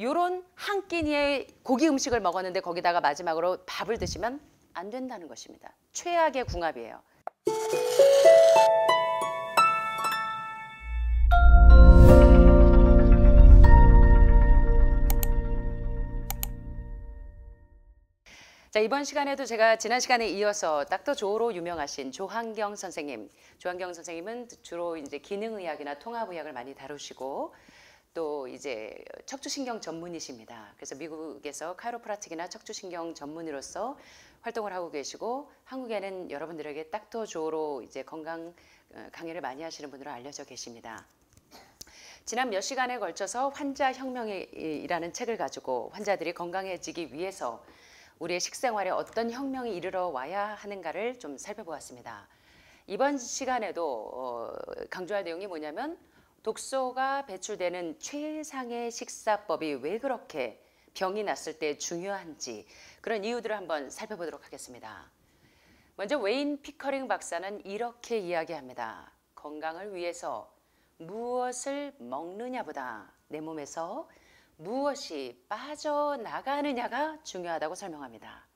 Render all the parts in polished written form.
요런 한 끼니의 고기 음식을 먹었는데 거기다가 마지막으로 밥을 드시면 안 된다는 것입니다. 최악의 궁합이에요. 자, 이번 시간에도 제가 지난 시간에 이어서 닥터 조로 유명하신 조한경 선생님. 조한경 선생님은 주로 이제 기능의학이나 통합의학을 많이 다루시고 또 이제 척추신경 전문이십니다. 그래서 미국에서 카이로프라틱이나 척추신경 전문의로서 활동을 하고 계시고 한국에는 여러분들에게 닥터 조로 이제 건강 강의를 많이 하시는 분으로 알려져 계십니다. 지난 몇 시간에 걸쳐서 환자혁명이라는 책을 가지고 환자들이 건강해지기 위해서 우리의 식생활에 어떤 혁명이 이르러 와야 하는가를 좀 살펴보았습니다. 이번 시간에도 강조할 내용이 뭐냐면 독소가 배출되는 최상의 식사법이 왜 그렇게 병이 났을 때 중요한지 그런 이유들을 한번 살펴보도록 하겠습니다. 먼저 웨인 피커링 박사는 이렇게 이야기합니다. 건강을 위해서 무엇을 먹느냐보다 내 몸에서 무엇이 빠져나가느냐가 중요하다고 설명합니다.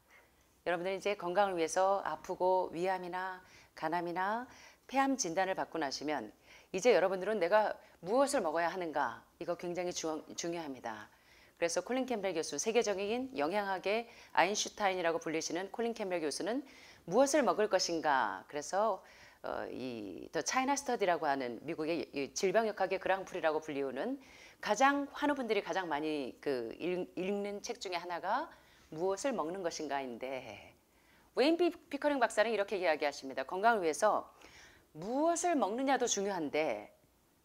여러분들이 이제 건강을 위해서 아프고 위암이나 간암이나 폐암 진단을 받고 나시면 이제 여러분들은 내가 무엇을 먹어야 하는가 이거 굉장히 중요합니다. 그래서 콜린 캠벨 교수, 세계적인 영양학의 아인슈타인이라고 불리시는 콜린 캠벨 교수는 무엇을 먹을 것인가 그래서 이 더 차이나 스터디라고 하는 미국의 질병역학의 그랑프리라고 불리우는 가장 환우분들이 가장 많이 읽는 책 중에 하나가 무엇을 먹는 것인가인데 웨인 피커링 박사는 이렇게 이야기하십니다. 건강을 위해서 무엇을 먹느냐도 중요한데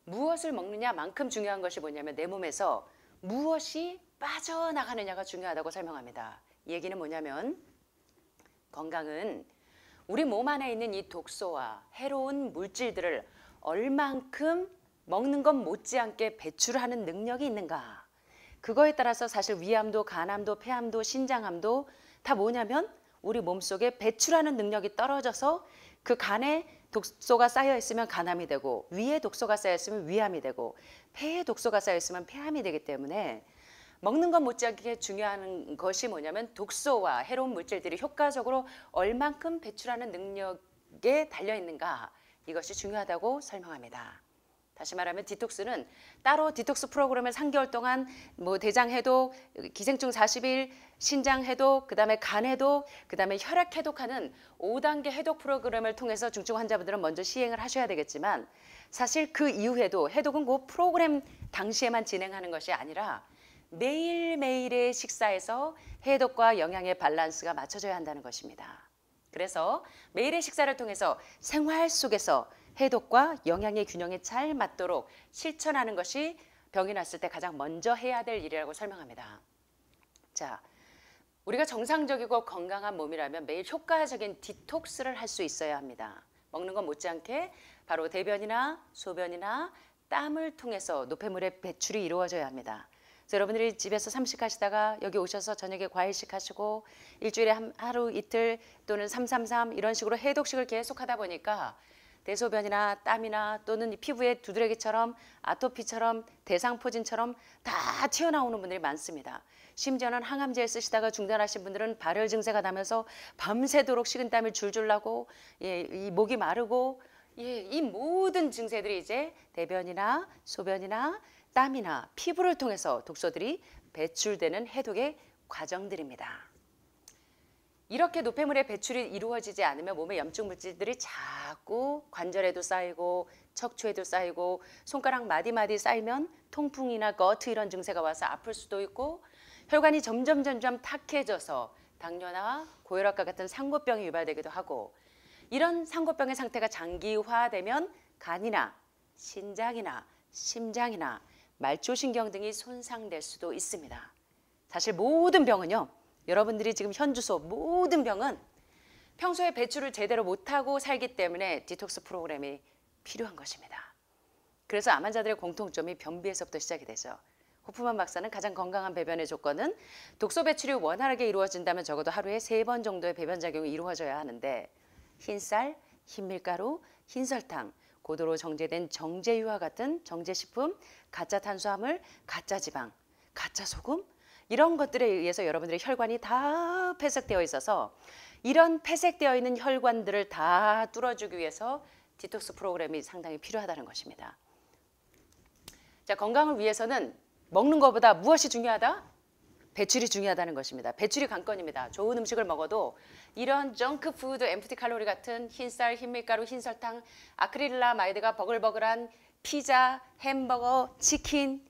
무엇을 먹느냐만큼 중요한 것이 뭐냐면 내 몸에서 무엇이 빠져나가느냐가 중요하다고 설명합니다. 이 얘기는 뭐냐면 건강은 우리 몸 안에 있는 이 독소와 해로운 물질들을 얼만큼 먹는 것 못지않게 배출하는 능력이 있는가. 그거에 따라서 사실 위암도 간암도 폐암도 신장암도 다 뭐냐면 우리 몸속에 배출하는 능력이 떨어져서 그 간에 독소가 쌓여 있으면 간암이 되고 위에 독소가 쌓여 있으면 위암이 되고 폐에 독소가 쌓여 있으면 폐암이 되기 때문에 먹는 것 못지않게 중요한 것이 뭐냐면 독소와 해로운 물질들이 효과적으로 얼만큼 배출하는 능력에 달려있는가 이것이 중요하다고 설명합니다. 다시 말하면 디톡스는 따로 디톡스 프로그램을 3개월 동안 뭐 대장 해독, 기생충 40일, 신장 해독, 그다음에 간 해독, 그다음에 혈액 해독하는 5단계 해독 프로그램을 통해서 중증 환자분들은 먼저 시행을 하셔야 되겠지만 사실 그 이후에도 해독은 그 프로그램 당시에만 진행하는 것이 아니라 매일매일의 식사에서 해독과 영양의 밸런스가 맞춰져야 한다는 것입니다. 그래서 매일의 식사를 통해서 생활 속에서 해독과 영양의 균형에 잘 맞도록 실천하는 것이 병이 났을 때 가장 먼저 해야 될 일이라고 설명합니다. 자, 우리가 정상적이고 건강한 몸이라면 매일 효과적인 디톡스를 할 수 있어야 합니다. 먹는 것 못지않게 바로 대변이나 소변이나 땀을 통해서 노폐물의 배출이 이루어져야 합니다. 그래서 여러분들이 집에서 삼식하시다가 여기 오셔서 저녁에 과일식 하시고 일주일에 하루 이틀 또는 333 이런 식으로 해독식을 계속 하다 보니까 대소변이나 땀이나 또는 피부에 두드러기처럼 아토피처럼 대상포진처럼 다 튀어나오는 분들이 많습니다. 심지어는 항암제 쓰시다가 중단하신 분들은 발열 증세가 나면서 밤새도록 식은땀이 줄줄 나고 이 목이 마르고 이 모든 증세들이 이제 대변이나 소변이나 땀이나 피부를 통해서 독소들이 배출되는 해독의 과정들입니다. 이렇게 노폐물의 배출이 이루어지지 않으면 몸의 염증 물질들이 자꾸 관절에도 쌓이고 척추에도 쌓이고 손가락 마디마디 쌓이면 통풍이나 거트 이런 증세가 와서 아플 수도 있고 혈관이 점점 탁해져서 당뇨나 고혈압과 같은 상고병이 유발되기도 하고 이런 상고병의 상태가 장기화되면 간이나 신장이나 심장이나 말초신경 등이 손상될 수도 있습니다. 사실 모든 병은요. 여러분들이 지금 현주소 모든 병은 평소에 배출을 제대로 못하고 살기 때문에 디톡스 프로그램이 필요한 것입니다. 그래서 암 환자들의 공통점이 변비에서부터 시작이 되죠. 호프만 박사는 가장 건강한 배변의 조건은 독소 배출이 원활하게 이루어진다면 적어도 하루에 3번 정도의 배변작용이 이루어져야 하는데 흰쌀, 흰밀가루, 흰설탕, 고도로 정제된 정제유와 같은 정제식품, 가짜 탄수화물, 가짜 지방, 가짜 소금 이런 것들에 의해서 여러분들의 혈관이 다 폐색되어 있어서 이런 폐색되어 있는 혈관들을 다 뚫어주기 위해서 디톡스 프로그램이 상당히 필요하다는 것입니다. 자, 건강을 위해서는 먹는 것보다 무엇이 중요하다? 배출이 중요하다는 것입니다. 배출이 관건입니다. 좋은 음식을 먹어도 이런 정크푸드, 엠프티 칼로리 같은 흰쌀, 흰밀가루, 흰설탕, 아크릴라마이드가 버글버글한 피자, 햄버거, 치킨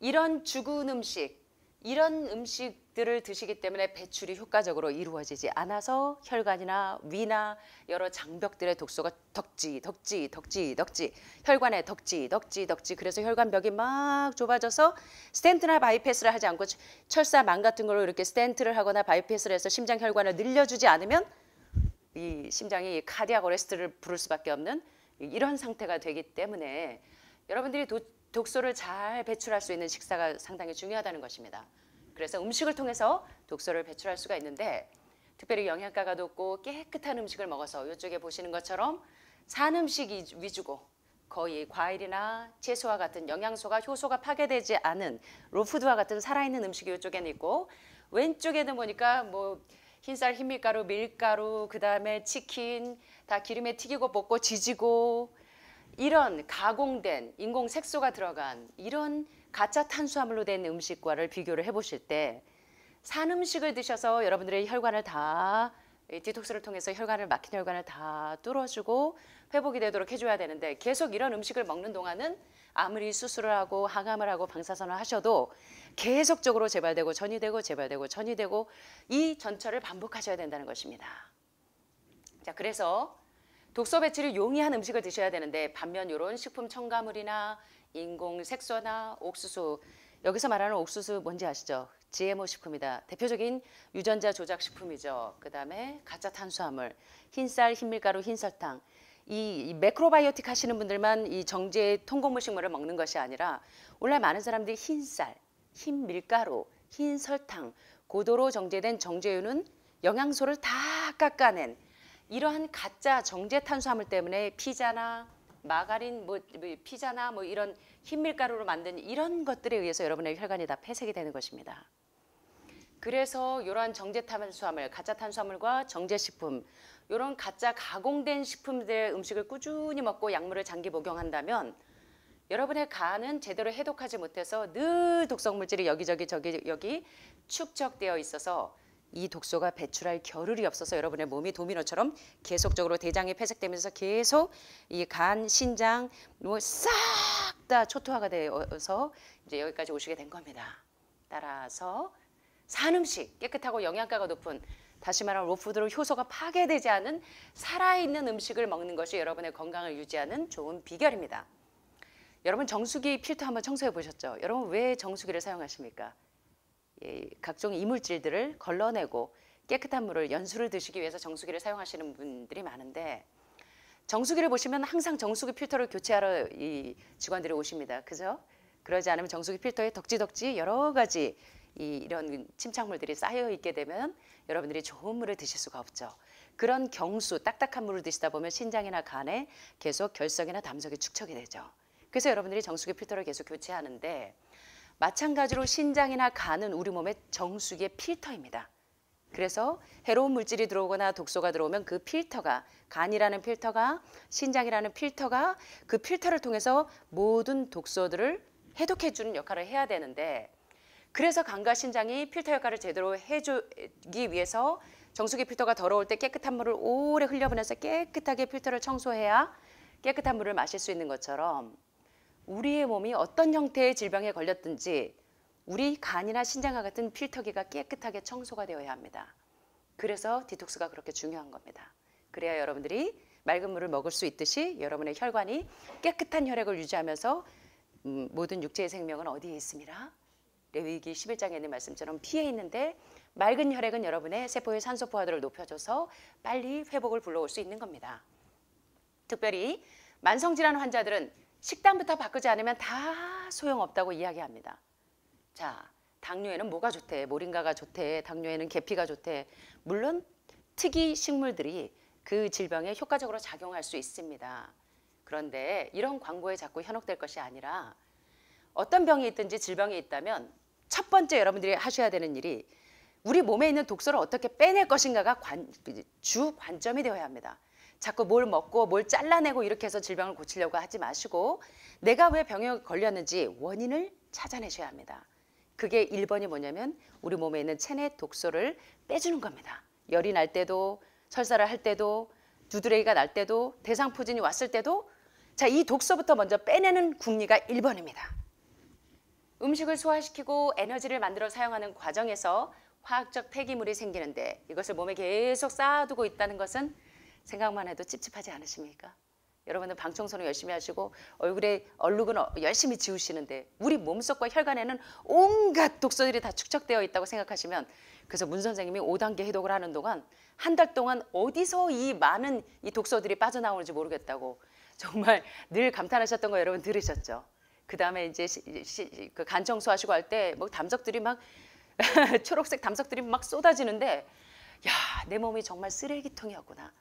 이런 죽은 음식, 이런 음식들을 드시기 때문에 배출이 효과적으로 이루어지지 않아서 혈관이나 위나 여러 장벽들의 독소가 덕지 혈관에 덕지 그래서 혈관벽이 막 좁아져서 스텐트나 바이패스를 하지 않고 철사망 같은 걸로 이렇게 스텐트를 하거나 바이패스를 해서 심장 혈관을 늘려주지 않으면 이 심장이 카디악 어레스트를 부를 수밖에 없는 이런 상태가 되기 때문에 여러분들이 독소를 잘 배출할 수 있는 식사가 상당히 중요하다는 것입니다. 그래서 음식을 통해서 독소를 배출할 수가 있는데 특별히 영양가가 높고 깨끗한 음식을 먹어서 이쪽에 보시는 것처럼 산 음식 위주고 거의 과일이나 채소와 같은 영양소가 효소가 파괴되지 않은 로푸드와 같은 살아있는 음식이 이쪽에는 있고 왼쪽에는 보니까 뭐 흰쌀, 흰밀가루, 밀가루, 그 다음에 치킨 다 기름에 튀기고 볶고 지지고 이런 가공된 인공 색소가 들어간 이런 가짜 탄수화물로 된 음식과를 비교를 해보실 때 산 음식을 드셔서 여러분들의 혈관을 다 디톡스를 통해서 막힌 혈관을 다 뚫어주고 회복이 되도록 해줘야 되는데 계속 이런 음식을 먹는 동안은 아무리 수술을 하고 항암을 하고 방사선을 하셔도 계속적으로 재발되고 전이되고 재발되고 전이되고 이 전철을 반복하셔야 된다는 것입니다. 자, 그래서 독소 배출이 용이한 음식을 드셔야 되는데 반면 이런 식품 첨가물이나 인공 색소나 옥수수 여기서 말하는 옥수수 뭔지 아시죠? GMO 식품이다. 대표적인 유전자 조작 식품이죠. 그 다음에 가짜 탄수화물, 흰쌀, 흰밀가루, 흰설탕 이 매크로바이오틱 하시는 분들만 이 정제 통곡물 식물을 먹는 것이 아니라 오늘날 많은 사람들이 흰쌀, 흰밀가루, 흰설탕 고도로 정제된 정제유는 영양소를 다 깎아낸 이러한 가짜 정제 탄수화물 때문에 피자나 마가린 피자나 이런 흰밀가루로 만든 이런 것들에 의해서 여러분의 혈관이 다 폐색이 되는 것입니다. 그래서 이러한 정제 탄수화물, 가짜 탄수화물과 정제 식품 이런 가짜 가공된 식품들의 음식을 꾸준히 먹고 약물을 장기 복용한다면 여러분의 간은 제대로 해독하지 못해서 늘 독성 물질이 여기저기 여기 축적되어 있어서 이 독소가 배출할 겨를이 없어서 여러분의 몸이 도미노처럼 계속적으로 대장이 폐색되면서 계속 이 간, 신장 싹 다 초토화가 되어서 이제 여기까지 오시게 된 겁니다. 따라서 산 음식, 깨끗하고 영양가가 높은 다시 말하면 로푸드로 효소가 파괴되지 않은 살아있는 음식을 먹는 것이 여러분의 건강을 유지하는 좋은 비결입니다. 여러분 정수기 필터 한번 청소해 보셨죠? 여러분 왜 정수기를 사용하십니까? 각종 이물질들을 걸러내고 깨끗한 물을 연수를 드시기 위해서 정수기를 사용하시는 분들이 많은데 정수기를 보시면 항상 정수기 필터를 교체하러 이 직원들이 오십니다. 그죠? 그러지 않으면 정수기 필터에 덕지 여러 가지 이런 침착물들이 쌓여 있게 되면 여러분들이 좋은 물을 드실 수가 없죠. 그런 경수, 딱딱한 물을 드시다 보면 신장이나 간에 계속 결석이나 담석이 축적이 되죠. 그래서 여러분들이 정수기 필터를 계속 교체하는데 마찬가지로 신장이나 간은 우리 몸의 정수기의 필터입니다. 그래서 해로운 물질이 들어오거나 독소가 들어오면 그 필터가 간이라는 필터가 신장이라는 필터가 그 필터를 통해서 모든 독소들을 해독해 주는 역할을 해야 되는데 그래서 간과 신장이 필터 역할을 제대로 해주기 위해서 정수기 필터가 더러울 때 깨끗한 물을 오래 흘려보내서 깨끗하게 필터를 청소해야 깨끗한 물을 마실 수 있는 것처럼 우리의 몸이 어떤 형태의 질병에 걸렸든지 우리 간이나 신장과 같은 필터기가 깨끗하게 청소가 되어야 합니다. 그래서 디톡스가 그렇게 중요한 겁니다. 그래야 여러분들이 맑은 물을 먹을 수 있듯이 여러분의 혈관이 깨끗한 혈액을 유지하면서 모든 육체의 생명은 어디에 있습니다? 레위기 11장에 있는 말씀처럼 피에 있는데 맑은 혈액은 여러분의 세포의 산소 포화도를 높여줘서 빨리 회복을 불러올 수 있는 겁니다. 특별히 만성질환 환자들은 식단부터 바꾸지 않으면 다 소용없다고 이야기합니다. 자, 당뇨에는 뭐가 좋대? 모링가가 좋대. 당뇨에는 계피가 좋대. 물론 특이 식물들이 그 질병에 효과적으로 작용할 수 있습니다. 그런데 이런 광고에 자꾸 현혹될 것이 아니라 어떤 병이 있든지 질병이 있다면 첫 번째 여러분들이 하셔야 되는 일이 우리 몸에 있는 독소를 어떻게 빼낼 것인가가 주 관점이 되어야 합니다. 자꾸 뭘 먹고 뭘 잘라내고 이렇게 해서 질병을 고치려고 하지 마시고 내가 왜 병에 걸렸는지 원인을 찾아내셔야 합니다. 그게 1번이 뭐냐면 우리 몸에 있는 체내 독소를 빼주는 겁니다. 열이 날 때도 설사를 할 때도 두드레기가 날 때도 대상포진이 왔을 때도 자, 이 독소부터 먼저 빼내는 궁리가 1번입니다. 음식을 소화시키고 에너지를 만들어 사용하는 과정에서 화학적 폐기물이 생기는데 이것을 몸에 계속 쌓아두고 있다는 것은 생각만 해도 찝찝하지 않으십니까? 여러분은 방 청소는 열심히 하시고 얼굴에 얼룩은 열심히 지우시는데 우리 몸속과 혈관에는 온갖 독소들이 다 축적되어 있다고 생각하시면 그래서 문 선생님이 5단계 해독을 하는 동안 한 달 동안 어디서 이 많은 이 독소들이 빠져나오는지 모르겠다고 정말 늘 감탄하셨던 거 여러분 들으셨죠? 그 다음에 이제 그 간 청소하시고 할 때 뭐 담석들이 막 초록색 담석들이 막 쏟아지는데 야, 내 몸이 정말 쓰레기통이었구나.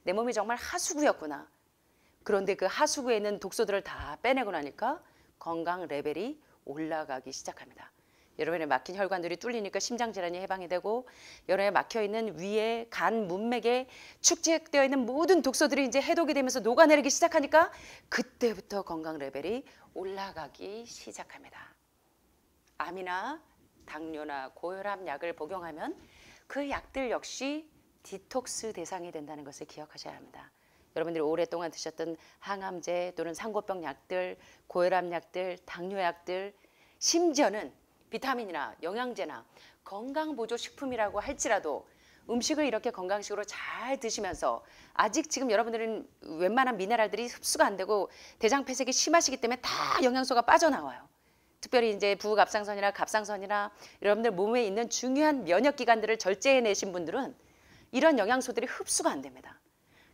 내 몸이 정말 하수구였구나. 그런데 그 하수구에 있는 독소들을 다 빼내고 나니까 건강 레벨이 올라가기 시작합니다. 여러분의 막힌 혈관들이 뚫리니까 심장질환이 해방이 되고 여러분의 막혀있는 위에 간 문맥에 축적되어 있는 모든 독소들이 이제 해독이 되면서 녹아내리기 시작하니까 그때부터 건강 레벨이 올라가기 시작합니다. 암이나 당뇨나 고혈압 약을 복용하면 그 약들 역시 디톡스 대상이 된다는 것을 기억하셔야 합니다. 여러분들이 오랫동안 드셨던 항암제 또는 상고병 약들, 고혈압 약들, 당뇨 약들, 심지어는 비타민이나 영양제나 건강보조식품이라고 할지라도 음식을 이렇게 건강식으로 잘 드시면서 아직 지금 여러분들은 웬만한 미네랄들이 흡수가 안 되고 대장 폐색이 심하시기 때문에 다 영양소가 빠져나와요. 특별히 이제 부갑상선이나 갑상선이나 여러분들 몸에 있는 중요한 면역기관들을 절제해내신 분들은 이런 영양소들이 흡수가 안 됩니다.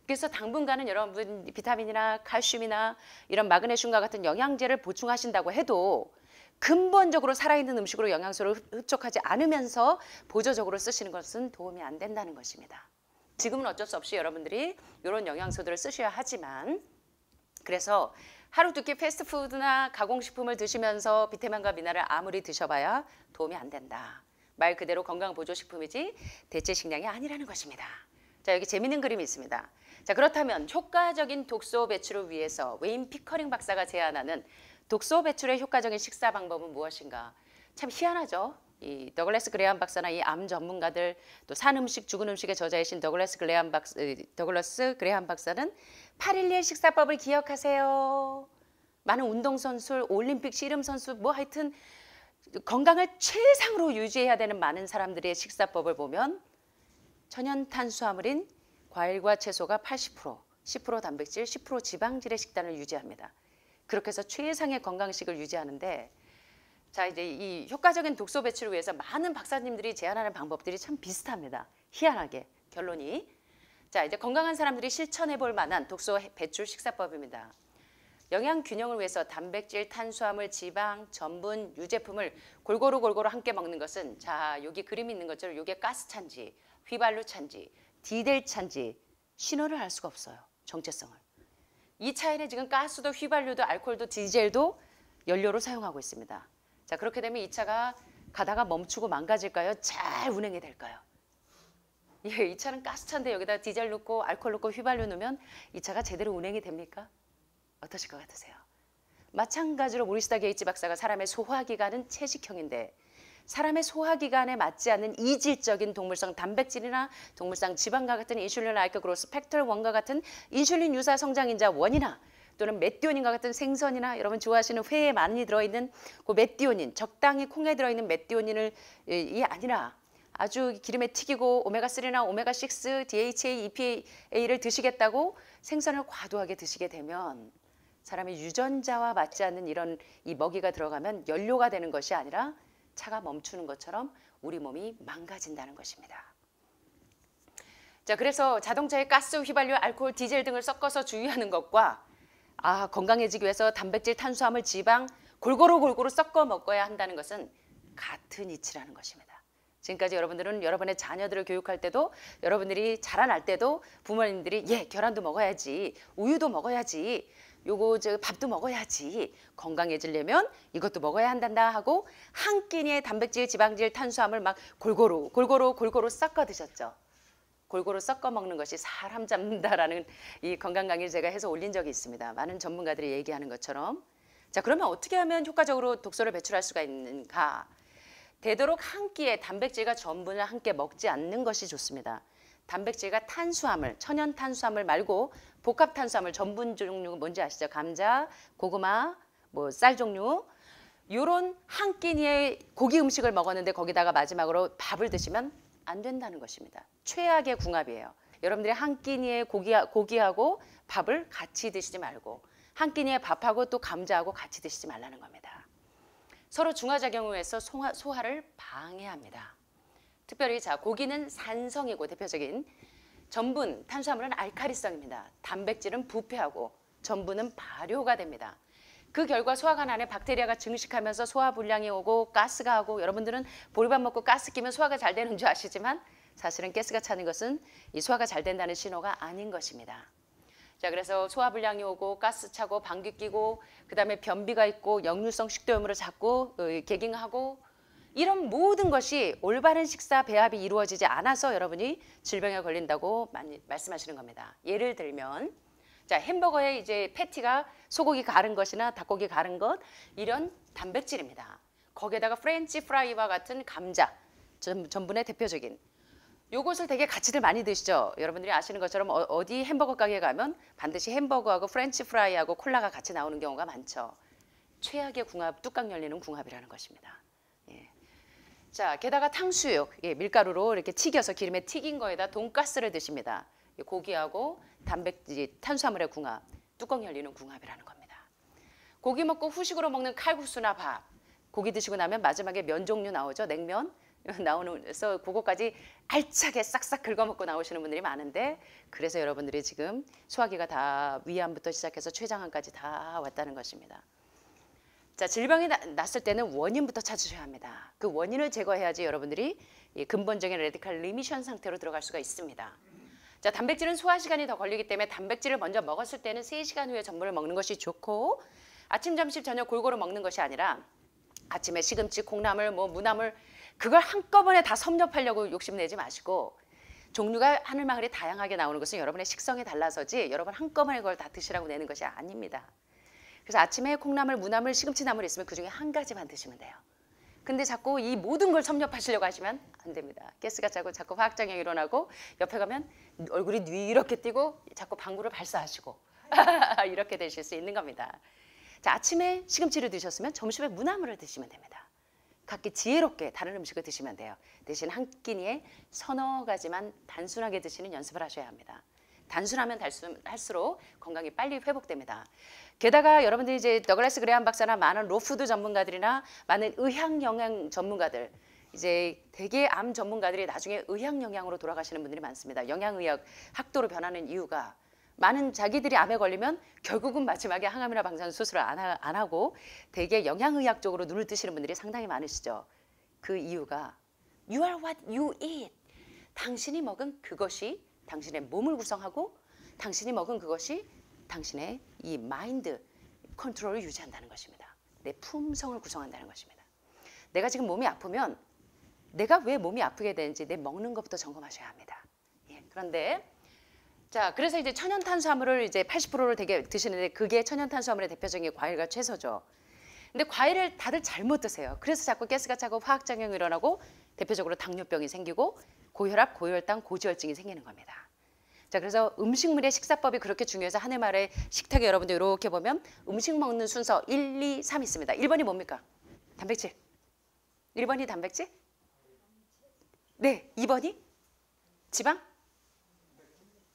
그래서 당분간은 여러분 비타민이나 칼슘이나 이런 마그네슘과 같은 영양제를 보충하신다고 해도 근본적으로 살아있는 음식으로 영양소를 흡족하지 않으면서 보조적으로 쓰시는 것은 도움이 안 된다는 것입니다. 지금은 어쩔 수 없이 여러분들이 이런 영양소들을 쓰셔야 하지만 그래서 하루 두 끼 패스트푸드나 가공식품을 드시면서 비타민과 미네랄을 아무리 드셔봐야 도움이 안 된다. 말 그대로 건강보조식품이지 대체 식량이 아니라는 것입니다. 자, 여기 재미있는 그림이 있습니다. 자, 그렇다면 효과적인 독소 배출을 위해서 웨인 피커링 박사가 제안하는 독소 배출의 효과적인 식사 방법은 무엇인가? 참 희한하죠. 이 더글래스 그레이엄 박사나 이 암 전문가들 또 산 음식 죽은 음식의 저자이신 더글래스 그레이엄 박사는 8.11 식사법을 기억하세요. 많은 운동선수, 올림픽 씨름선수 뭐 하여튼 건강을 최상으로 유지해야 되는 많은 사람들의 식사법을 보면 천연 탄수화물인 과일과 채소가 80%, 10% 단백질, 10% 지방질의 식단을 유지합니다. 그렇게 해서 최상의 건강식을 유지하는데 자, 이제 이 효과적인 독소 배출을 위해서 많은 박사님들이 제안하는 방법들이 참 비슷합니다. 희한하게 결론이. 자, 이제 건강한 사람들이 실천해 볼 만한 독소 배출 식사법입니다. 영양 균형을 위해서 단백질, 탄수화물, 지방, 전분, 유제품을 골고루 함께 먹는 것은 자, 여기 그림이 있는 것처럼 이게 가스차인지, 휘발유차인지, 디젤차인지 신호를 알 수가 없어요. 정체성을. 이 차에는 지금 가스도 휘발유도 알코올도 디젤도 연료로 사용하고 있습니다. 자, 그렇게 되면 이 차가 가다가 멈추고 망가질까요? 잘 운행이 될까요? 예, 이 차는 가스차인데 여기다 디젤 넣고 알코올 넣고 휘발유 넣으면 이 차가 제대로 운행이 됩니까? 어떠실 것 같으세요? 마찬가지로 모리스타 게이츠 박사가 사람의 소화기관은 채식형인데 사람의 소화기관에 맞지 않는 이질적인 동물성 단백질이나 동물성 지방과 같은 인슐린 라이크 그로스 팩터 1과 같은 인슐린 유사 성장인자 원이나 또는 메띠오닌과 같은 생선이나 여러분 좋아하시는 회에 많이 들어있는 그 메띠오닌, 적당히 콩에 들어있는 메띠오닌을 이 아니라 아주 기름에 튀기고 오메가3나 오메가6, DHA, EPA를 드시겠다고 생선을 과도하게 드시게 되면 사람의 유전자와 맞지 않는 이런 이 먹이가 들어가면 연료가 되는 것이 아니라 차가 멈추는 것처럼 우리 몸이 망가진다는 것입니다. 자, 그래서 자동차에 가스, 휘발유, 알코올, 디젤 등을 섞어서 주유하는 것과 건강해지기 위해서 단백질, 탄수화물, 지방 골고루 섞어 먹어야 한다는 것은 같은 이치라는 것입니다. 지금까지 여러분들은 여러분의 자녀들을 교육할 때도 여러분들이 자라날 때도 부모님들이 예, 계란도 먹어야지, 우유도 먹어야지, 요거 저 밥도 먹어야지. 건강해지려면 이것도 먹어야 한단다 하고 한 끼니의 단백질, 지방질, 탄수화물 막 골고루 섞어 드셨죠. 골고루 섞어 먹는 것이 사람 잡는다라는 이 건강 강의를 제가 해서 올린 적이 있습니다. 많은 전문가들이 얘기하는 것처럼. 자, 그러면 어떻게 하면 효과적으로 독소를 배출할 수가 있는가? 되도록 한 끼에 단백질과 전분을 함께 먹지 않는 것이 좋습니다. 단백질과 탄수화물, 천연 탄수화물 말고 복합 탄수화물, 전분 종류 뭔지 아시죠? 감자, 고구마, 뭐 쌀 종류. 요런 한 끼니의 고기 음식을 먹었는데 거기다가 마지막으로 밥을 드시면 안 된다는 것입니다. 최악의 궁합이에요. 여러분들이 한 끼니의 고기하고 밥을 같이 드시지 말고 한 끼니의 밥하고 또 감자하고 같이 드시지 말라는 겁니다. 서로 중화작용을 해서 소화를 방해합니다. 특별히 자, 고기는 산성이고 대표적인 전분, 탄수화물은 알칼리성입니다. 단백질은 부패하고 전분은 발효가 됩니다. 그 결과 소화관 안에 박테리아가 증식하면서 소화불량이 오고 가스가 하고 여러분들은 보리밥 먹고 가스 끼면 소화가 잘 되는 줄 아시지만 사실은 가스가 차는 것은 이 소화가 잘 된다는 신호가 아닌 것입니다. 자, 그래서 소화불량이 오고 가스 차고 방귀 끼고 그다음에 변비가 있고 역류성 식도염으로 자꾸 개깅하고 이런 모든 것이 올바른 식사 배합이 이루어지지 않아서 여러분이 질병에 걸린다고 많이 말씀하시는 겁니다. 예를 들면 자, 햄버거에 이제 패티가 소고기 가른 것이나 닭고기 가른 것 이런 단백질입니다. 거기에다가 프렌치 프라이와 같은 감자, 전분의 대표적인 요것을 되게 같이들 많이 드시죠. 여러분들이 아시는 것처럼 어디 햄버거 가게 가면 반드시 햄버거하고 프렌치 프라이하고 콜라가 같이 나오는 경우가 많죠. 최악의 궁합, 뚜껑 열리는 궁합이라는 것입니다. 예. 자, 게다가 탕수육, 예, 밀가루로 이렇게 튀겨서 기름에 튀긴 거에다 돈가스를 드십니다. 고기하고 단백질, 탄수화물의 궁합, 뚜껑 열리는 궁합이라는 겁니다. 고기 먹고 후식으로 먹는 칼국수나 밥, 고기 드시고 나면 마지막에 면 종류 나오죠. 냉면 나오면서 그거까지 알차게 싹싹 긁어먹고 나오시는 분들이 많은데 그래서 여러분들이 지금 소화기가 다 위암부터 시작해서 췌장암까지 다 왔다는 것입니다. 자, 질병이 났을 때는 원인부터 찾으셔야 합니다. 그 원인을 제거해야지 여러분들이 이 근본적인 레디칼 리미션 상태로 들어갈 수가 있습니다. 자, 단백질은 소화 시간이 더 걸리기 때문에 단백질을 먼저 먹었을 때는 3시간 후에 전분을 먹는 것이 좋고 아침, 점심, 저녁 골고루 먹는 것이 아니라 아침에 시금치, 콩나물, 뭐 무나물 그걸 한꺼번에 다 섭렵하려고 욕심내지 마시고 종류가 하늘망을이 다양하게 나오는 것은 여러분의 식성이 달라서지 여러분 한꺼번에 그걸 다 드시라고 내는 것이 아닙니다. 그래서 아침에 콩나물, 무나물, 시금치나물 있으면 그중에 한 가지만 드시면 돼요. 근데 자꾸 이 모든 걸 섭렵하시려고 하시면 안 됩니다. 가스가 차고 자꾸 화학작용이 일어나고 옆에 가면 얼굴이 뉘렇게 띄고 자꾸 방구를 발사하시고 이렇게 되실 수 있는 겁니다. 자, 아침에 시금치를 드셨으면 점심에 무나물을 드시면 됩니다. 각기 지혜롭게 다른 음식을 드시면 돼요. 대신 한 끼니에 서너 가지만 단순하게 드시는 연습을 하셔야 합니다. 단순하면 할수록 건강이 빨리 회복됩니다. 게다가 여러분들이 이제 더글라스 그레함 박사나 많은 로푸드 전문가들이나 많은 의학 영양 전문가들 이제 대개 암 전문가들이 나중에 의학 영양으로 돌아가시는 분들이 많습니다. 영양의학 학도로 변하는 이유가 많은 자기들이 암에 걸리면 결국은 마지막에 항암이나 방사능 수술을 안 하고 대개 영양의학 쪽으로 눈을 뜨시는 분들이 상당히 많으시죠. 그 이유가 You are what you eat. 당신이 먹은 그것이 당신의 몸을 구성하고 당신이 먹은 그것이 당신의 이 마인드 컨트롤을 유지한다는 것입니다. 내 품성을 구성한다는 것입니다. 내가 지금 몸이 아프면 내가 왜 몸이 아프게 되는지 내 먹는 것부터 점검하셔야 합니다. 예, 그런데 자, 그래서 이제 천연 탄수화물을 이제 80%를 되게 드시는데 그게 천연 탄수화물의 대표적인 과일과 채소죠. 근데 과일을 다들 잘못 드세요. 그래서 자꾸 가스가 차고 화학작용이 일어나고 대표적으로 당뇨병이 생기고 고혈압, 고혈당, 고지혈증이 생기는 겁니다. 자, 그래서 음식물의 식사법이 그렇게 중요해서 하늘말의 식탁에 여러분들 이렇게 보면 음식 먹는 순서 1, 2, 3 있습니다. 1번이 뭡니까? 단백질. 1번이 단백질? 네. 2번이? 지방?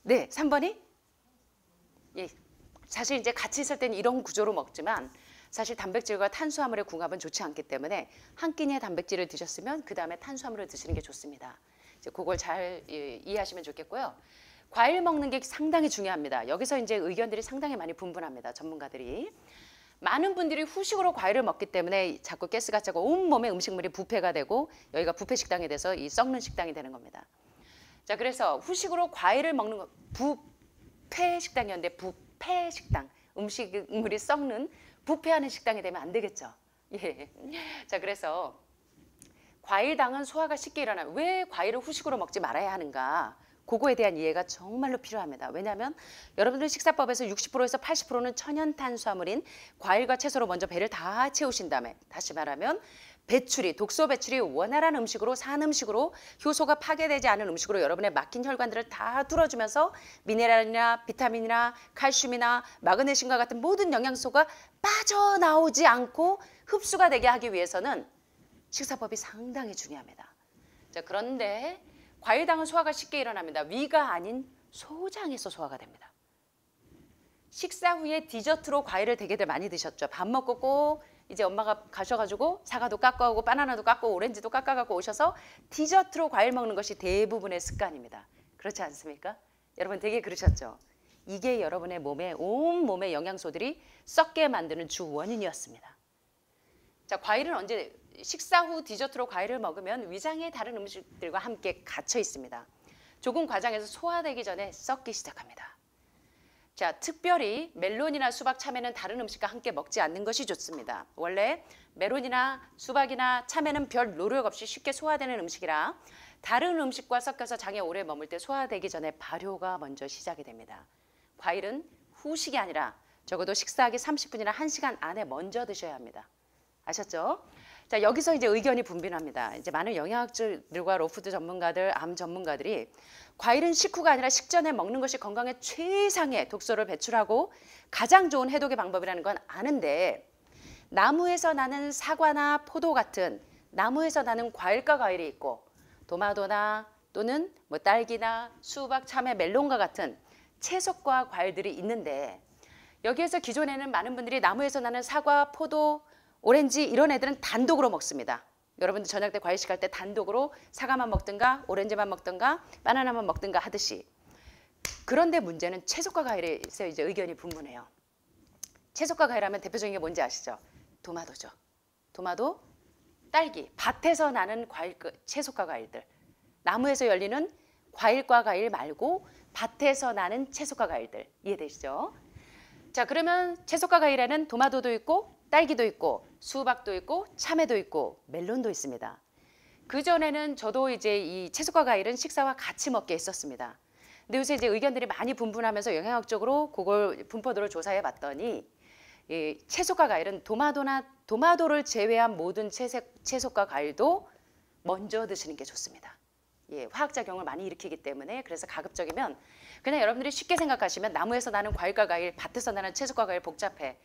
네. 3번이? 예. 사실 이제 같이 있을 때는 이런 구조로 먹지만 사실 단백질과 탄수화물의 궁합은 좋지 않기 때문에 한 끼니의 단백질을 드셨으면 그 다음에 탄수화물을 드시는 게 좋습니다. 이제 그걸 잘 이해하시면 좋겠고요. 과일 먹는 게 상당히 중요합니다. 여기서 이제 의견들이 상당히 많이 분분합니다. 전문가들이. 많은 분들이 후식으로 과일을 먹기 때문에 자꾸 가스가 차고 온몸에 음식물이 부패가 되고 여기가 부패 식당이 돼서 이 썩는 식당이 되는 겁니다. 자, 그래서 후식으로 과일을 먹는 거 부패 식당이었는데 부패 식당. 음식물이 썩는 부패하는 식당이 되면 안 되겠죠. 예. 자, 그래서 과일당은 소화가 쉽게 일어나요. 왜 과일을 후식으로 먹지 말아야 하는가? 그거에 대한 이해가 정말로 필요합니다. 왜냐하면 여러분들 식사법에서 60%에서 80%는 천연 탄수화물인 과일과 채소로 먼저 배를 다 채우신 다음에, 다시 말하면 배출이, 독소 배출이 원활한 음식으로, 산 음식으로, 효소가 파괴되지 않은 음식으로 여러분의 막힌 혈관들을 다 뚫어주면서 미네랄이나 비타민이나 칼슘이나 마그네슘과 같은 모든 영양소가 빠져나오지 않고 흡수가 되게 하기 위해서는 식사법이 상당히 중요합니다. 자, 그런데 과일당은 소화가 쉽게 일어납니다. 위가 아닌 소장에서 소화가 됩니다. 식사 후에 디저트로 과일을 되게들 많이 드셨죠. 밥 먹고 꼭 이제 엄마가 가셔가지고 사과도 깎아오고 바나나도 깎고 오렌지도 깎아갖고 오셔서 디저트로 과일 먹는 것이 대부분의 습관입니다. 그렇지 않습니까? 여러분 되게 그러셨죠? 이게 여러분의 몸에, 온 몸의 영양소들이 썩게 만드는 주 원인이었습니다. 자, 과일은 언제, 식사 후 디저트로 과일을 먹으면 위장에 다른 음식들과 함께 갇혀 있습니다. 조금 과장해서 소화되기 전에 썩기 시작합니다. 자, 특별히 멜론이나 수박, 참외는 다른 음식과 함께 먹지 않는 것이 좋습니다. 원래 멜론이나 수박이나 참외는 별 노력 없이 쉽게 소화되는 음식이라 다른 음식과 섞여서 장에 오래 머물 때 소화되기 전에 발효가 먼저 시작이 됩니다. 과일은 후식이 아니라 적어도 식사하기 30분이나 1시간 안에 먼저 드셔야 합니다. 아셨죠? 자, 여기서 이제 의견이 분분합니다. 이제 많은 영양학자들과 로푸드 전문가들, 암 전문가들이 과일은 식후가 아니라 식전에 먹는 것이 건강에 최상의 독소를 배출하고 가장 좋은 해독의 방법이라는 건 아는데, 나무에서 나는 사과나 포도 같은 나무에서 나는 과일과 과일이 있고 도마도나 또는 뭐 딸기나 수박, 참외, 멜론과 같은 채소과 과일들이 있는데, 여기에서 기존에는 많은 분들이 나무에서 나는 사과, 포도, 오렌지 이런 애들은 단독으로 먹습니다. 여러분들 저녁 때 과일식 할 때 단독으로 사과만 먹든가 오렌지만 먹든가 바나나만 먹든가 하듯이. 그런데 문제는 채소과 과일에서 이제 의견이 분분해요. 채소과 과일하면 대표적인 게 뭔지 아시죠? 도마도죠. 도마도, 딸기, 밭에서 나는 과일, 채소과 과일들. 나무에서 열리는 과일과 과일 말고 밭에서 나는 채소과 과일들. 이해되시죠? 자, 그러면 채소과 과일에는 도마도도 있고 딸기도 있고 수박도 있고 참외도 있고 멜론도 있습니다. 그전에는 저도 이제 이 채소과 과일은 식사와 같이 먹게 했었습니다. 근데 요새 이제 의견들이 많이 분분하면서 영양학적으로 그걸 분포도를 조사해 봤더니 이 채소과 과일은 도마도를 제외한 모든 채소과 과일도 먼저 드시는 게 좋습니다. 예, 화학작용을 많이 일으키기 때문에. 그래서 가급적이면 그냥 여러분들이 쉽게 생각하시면 나무에서 나는 과일과 과일, 밭에서 나는 채소과 과일 복잡해.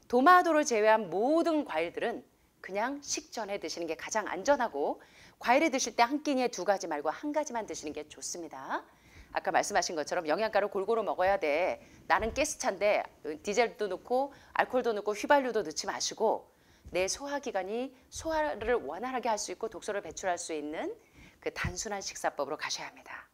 도마도를 제외한 모든 과일들은 그냥 식전에 드시는 게 가장 안전하고, 과일을 드실 때 한 끼니에 2가지 말고 1가지만 드시는 게 좋습니다. 아까 말씀하신 것처럼 영양가를 골고루 먹어야 돼. 나는 가스차인데 디젤도 넣고 알코올도 넣고 휘발유도 넣지 마시고 내 소화기관이 소화를 원활하게 할 수 있고 독소를 배출할 수 있는 그 단순한 식사법으로 가셔야 합니다.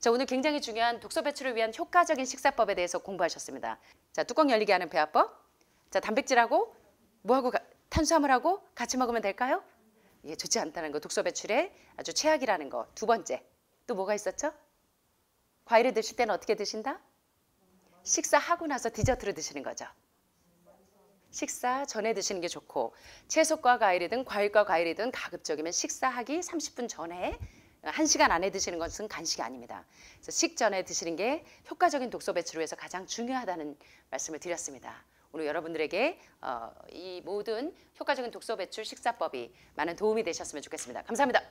자, 오늘 굉장히 중요한 독소 배출을 위한 효과적인 식사법에 대해서 공부하셨습니다. 자, 뚜껑 열리게 하는 배합법. 자, 단백질하고 뭐하고 탄수화물하고 같이 먹으면 될까요? 예, 좋지 않다는 거, 독소 배출에 아주 최악이라는 거. 2번째, 또 뭐가 있었죠? 과일을 드실 때는 어떻게 드신다? 식사하고 나서 디저트를 드시는 거죠. 식사 전에 드시는 게 좋고, 채소과 과일이든 과일과 과일이든 가급적이면 식사하기 30분 전에 1시간 안에 드시는 것은 간식이 아닙니다. 그래서 식전에 드시는 게 효과적인 독소 배출을 위해서 가장 중요하다는 말씀을 드렸습니다. 오늘 여러분들에게 이 모든 효과적인 독소 배출 식사법이 많은 도움이 되셨으면 좋겠습니다. 감사합니다.